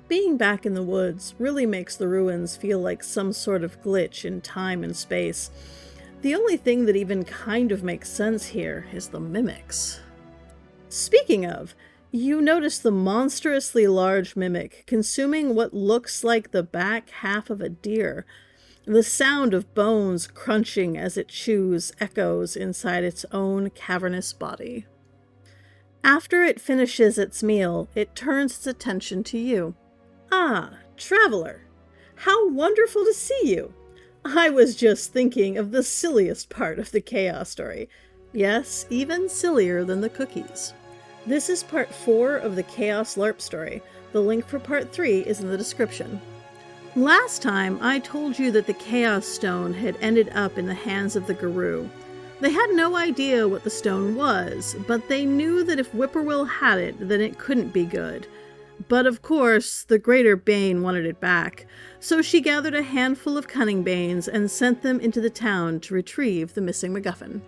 Being back in the woods really makes the ruins feel like some sort of glitch in time and space. The only thing that even kind of makes sense here is the mimics. Speaking of, you notice the monstrously large mimic consuming what looks like the back half of a deer. The sound of bones crunching as it chews echoes inside its own cavernous body. After it finishes its meal, it turns its attention to you. Ah, traveler! How wonderful to see you! I was just thinking of the silliest part of the chaos story. Yes, even sillier than the cookies. This is part 4 of the Chaos Larp story. The link for part 3 is in the description. Last time, I told you that the Chaos Stone had ended up in the hands of the Guru. They had no idea what the stone was, but they knew that if Whippoorwill had it, then it couldn't be good. But of course, the Greater Bane wanted it back, so she gathered a handful of cunning Banes and sent them into the town to retrieve the missing MacGuffin.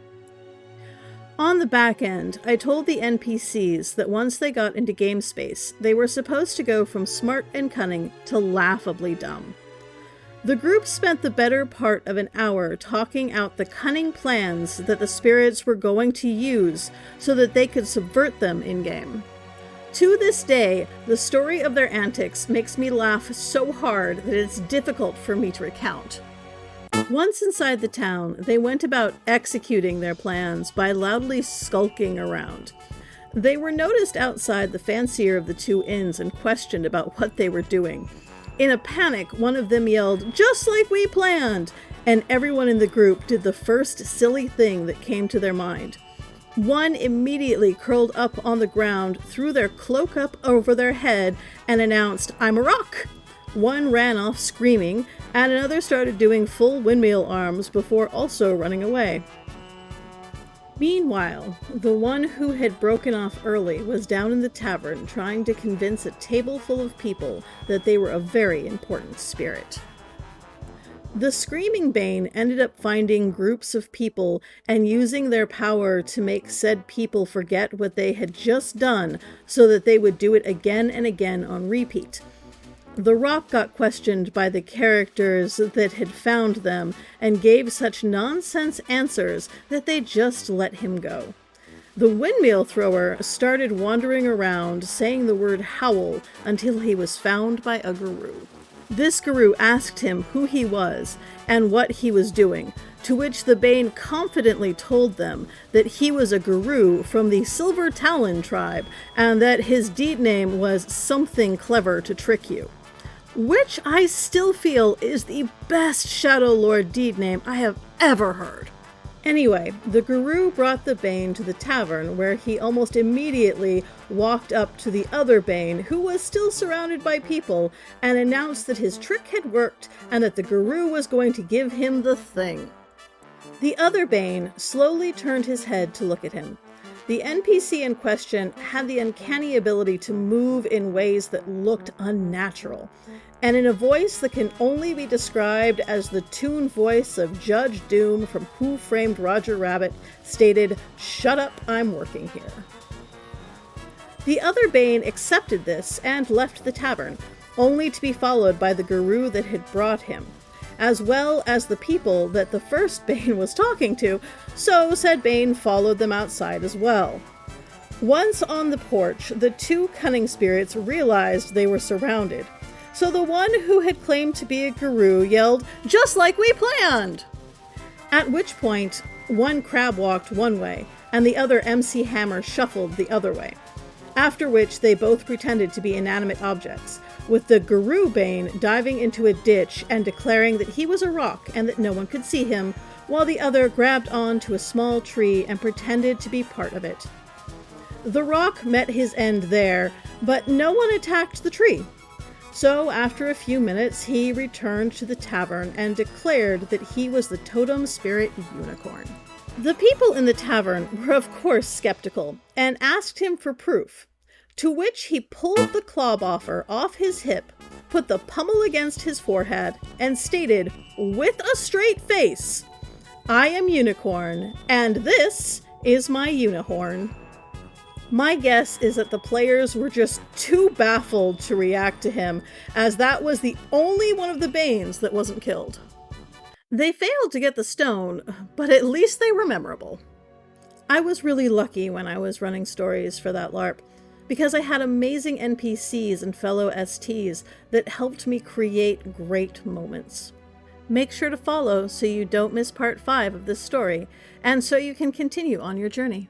On the back end, I told the NPCs that once they got into game space, they were supposed to go from smart and cunning to laughably dumb. The group spent the better part of an hour talking out the cunning plans that the spirits were going to use so that they could subvert them in-game. To this day, the story of their antics makes me laugh so hard that it's difficult for me to recount. Once inside the town, they went about executing their plans by loudly skulking around. They were noticed outside the fancier of the two inns and questioned about what they were doing. In a panic, one of them yelled, "Just like we planned!" And everyone in the group did the first silly thing that came to their mind. One immediately curled up on the ground, threw their cloak up over their head, and announced, "I'm a rock!" One ran off screaming, and another started doing full windmill arms before also running away. Meanwhile, the one who had broken off early was down in the tavern trying to convince a table full of people that they were a very important spirit. The Screaming Bane ended up finding groups of people and using their power to make said people forget what they had just done so that they would do it again and again on repeat. The Rock got questioned by the characters that had found them and gave such nonsense answers that they just let him go. The Windmill Thrower started wandering around saying the word howl until he was found by a guru. This guru asked him who he was and what he was doing, to which the Bane confidently told them that he was a guru from the Silver Talon tribe and that his deed name was something clever to trick you. Which I still feel is the best Shadow Lord deed name I have ever heard. Anyway, the Guru brought the Bane to the tavern, where he almost immediately walked up to the other Bane, who was still surrounded by people, and announced that his trick had worked and that the Guru was going to give him the thing. The other Bane slowly turned his head to look at him. The NPC in question had the uncanny ability to move in ways that looked unnatural, and in a voice that can only be described as the toon voice of Judge Doom from Who Framed Roger Rabbit, stated, "Shut up, I'm working here." The other Bane accepted this and left the tavern, only to be followed by the Guru that had brought him, as well as the people that the first Bane was talking to, so said Bane followed them outside as well. Once on the porch, the two cunning spirits realized they were surrounded, so the one who had claimed to be a guru yelled, "Just like we planned!" At which point, one crab walked one way, and the other MC Hammer shuffled the other way, after which they both pretended to be inanimate objects, with the Guru Bane diving into a ditch and declaring that he was a rock and that no one could see him, while the other grabbed onto a small tree and pretended to be part of it. The rock met his end there, but no one attacked the tree. So after a few minutes, he returned to the tavern and declared that he was the totem spirit unicorn. The people in the tavern were of course skeptical and asked him for proof, to which he pulled the clawboffer off his hip, put the pummel against his forehead, and stated, with a straight face, "I am Unicorn, and this is my unihorn." My guess is that the players were just too baffled to react to him, as that was the only one of the Banes that wasn't killed. They failed to get the stone, but at least they were memorable. I was really lucky when I was running stories for that LARP, because I had amazing NPCs and fellow STs that helped me create great moments. Make sure to follow so you don't miss part 5 of this story, and so you can continue on your journey.